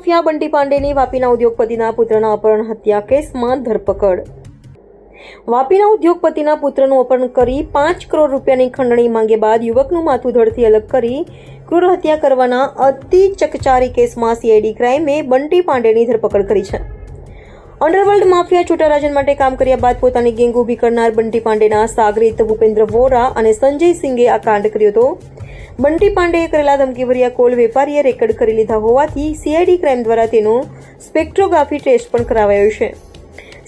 Mafia Bunty પાંડેની વાપીના ઉદ્યોગપતિના પુત્રના અપહરણ હત્યા કેસમાં ધરપકડ. વાપીના ઉદ્યોગપતિના પુત્રનું અપહરણ કરી 5 કરોડ રૂપિયાની ખંડણી માંગ્યા બાદ યુવકનું માથું ધડથી અલગ કરી ક્રૂર હત્યા કરવાના અતિ ચકચારી કેસમાં સીઆઈડી ક્રાઇમે બંટી પાંડેની ધરપકડ કરી છે. અંડરવર્લ્ડ માફિયા છોટારાજન માટે કામ કર્યા બાદ પોતાની ગેંગ ઊભી કરનાર બંટી પાંડેના સાગરીત ભૂપેન્દ્ર વોરા અને સંજય સિંઘે આ કાંડ કર્યો હતો. બંટી પાંડેએ કરેલા ધમકીભર્યા કોલ વેપારીએ રેકર્ડ કરી લીધા હોવાથી સીઆઈડી ક્રાઇમ દ્વારા તેનો સ્પેક્ટ્રોગ્રાફી ટેસ્ટ પણ કરાવાયો છે.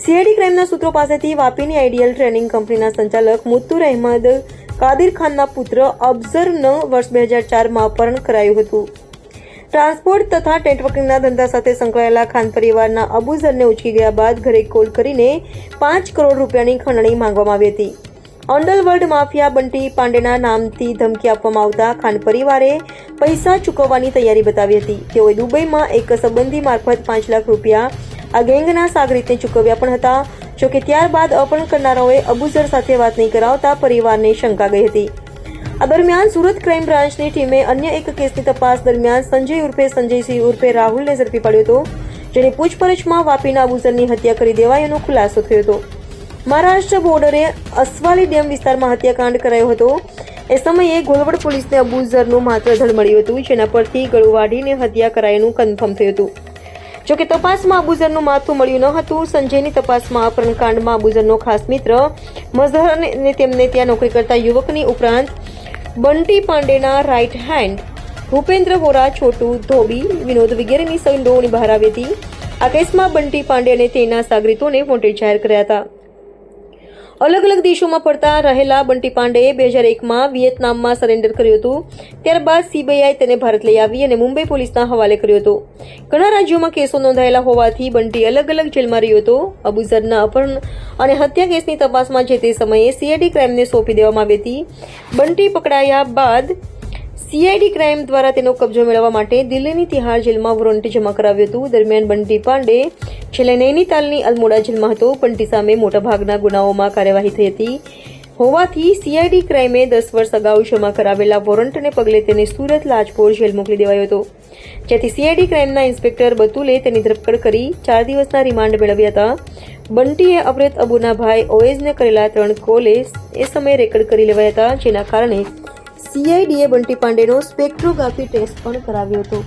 સીઆઈડી ક્રાઇમના સૂત્રો પાસેથી વાપીની આઈડિયલ ટ્રેનિંગ કંપનીના સંચાલક મુત્તુર અહેમદ કાદિર ખાનના પુત્ર અફઝરનું વર્ષ 2004માં અપહરણ કરાયું હતું. ટ્રાન્સપોર્ટ તથા નેટવર્કિંગના ધંધા સાથે સંકળાયેલા ખાન પરિવારના અબુઝરને ઉચકી ગયા બાદ ઘરે કોલ કરીને 5 કરોડ રૂપિયાની ખંડણી માંગવામાં આવી હતી. અંડરવર્લ્ડ માફિયા બંટી પાંડેના નામથી ધમકી આપવામાં આવતા ખાન પરિવારે પૈસા ચૂકવવાની તૈયારી બતાવી હતી. તેઓએ દુબઈમાં એક સંબંધી મારફત 5 લાખ રૂપિયા આ ગેંગના સાગરીતને ચૂકવ્યા પણ હતા. જોકે ત્યારબાદ અપહરણ કરનારાઓએ અબુઝર સાથે વાત નહીં કરાવતા પરિવારને શંકા ગઈ હતી. આ દરમિયાન સુરત ક્રાઇમ બ્રાન્ચની ટીમે અન્ય એક કેસની તપાસ દરમિયાન સંજય ઉર્ફે સંજયસિંહ ઉર્ફે રાહુલને ઝડપી પાડ્યો હતો, જેની પૂછપરછમાં વાપીના અબુઝરની હત્યા કરી દેવાયાનો ખુલાસો થયો હતો. મહારાષ્ટ્ર બોર્ડરે અસવાલી ડેમ વિસ્તારમાં હત્યાકાંડ કરાયો હતો. એ સમયે ઘોલવડ પોલીસને અબુઝરનું માત્ર ધડ મળ્યું હતું, જેના પરથી ગળું વાઢીને હત્યા કરાયાનું કન્ફર્મ થયું હતું. જોકે તપાસમાં અબુઝરનું માથું મળ્યું ન હતું. સંજયની તપાસમાં અપહરણકાંડમાં અબુઝરનો ખાસ મિત્ર મઝહર અને તેમને ત્યાં નોકરી કરતા યુવકની ઉપરાંત બંટી પાંડેના રાઇટ હેન્ડ ભૂપેન્દ્ર વોરા, છોટુ, ધોબી, વિનોદ વગેરેની સંડોવણી બહાર આવી હતી. આ કેસમાં બંટી પાંડે અને તેના સાગરીતોને વોન્ટેડ જાહેર કર્યા હતા. અલગ અલગ દેશોમાં ફરતા રહેલા બંટી પાંડેએ 2001માં વિયેતનામમાં સરેન્ડર કર્યું હતું. ત્યારબાદ સીબીઆઈ તેને ભારત લઈ આવી અને મુંબઈ પોલીસના હવાલે કર્યો હતો. ઘણા રાજ્યોમાં કેસો નોંધાયેલા હોવાથી બંટી અલગ અલગ જેલમાં રહ્યો હતો. અબુઝરના અપહરણ અને હત્યા કેસની તપાસમાં જે તે સમયે સીઆઈડી ક્રાઇમને સોંપી દેવામાં આવી હતી. બંટી પકડાયા બાદ સીઆઈડી ક્રાઇમ દ્વારા તેનો કબજો મેળવવા માટે દિલ્હીની તિહાર જેલમાં વોરંટ જમા કરાવ્યું હતું. દરમિયાન બંટી પાંડે છેલ્લે નૈનીતાલની અલમોડા જેલમાં હતો. બંટી સામે મોટાભાગના ગુનાઓમાં કાર્યવાહી થઈ હતી હોવાથી સીઆઈડી ક્રાઇમે 10 વર્ષ અગાઉ જમા કરાવેલા વોરંટને પગલે તેને સુરત લાજપોર જેલ મોકલી દેવાયો હતો, જેથી સીઆઈડી ક્રાઇમના ઇન્સ્પેક્ટર બતુલે તેની ધરપકડ કરી 4 દિવસના રિમાન્ડ મેળવ્યા હતા. બંટીએ અમૃત અબુના ભાઈ ઓએઝને કરેલા 3 કોલે એ સમયે રેકર્ડ કરી લેવાયા હતા, જેના કારણે સીઆઈડીએ બંટી પાંડેનો સ્પેક્ટ્રોગ્રાફી ટેસ્ટ પણ કરાવ્યો હતો.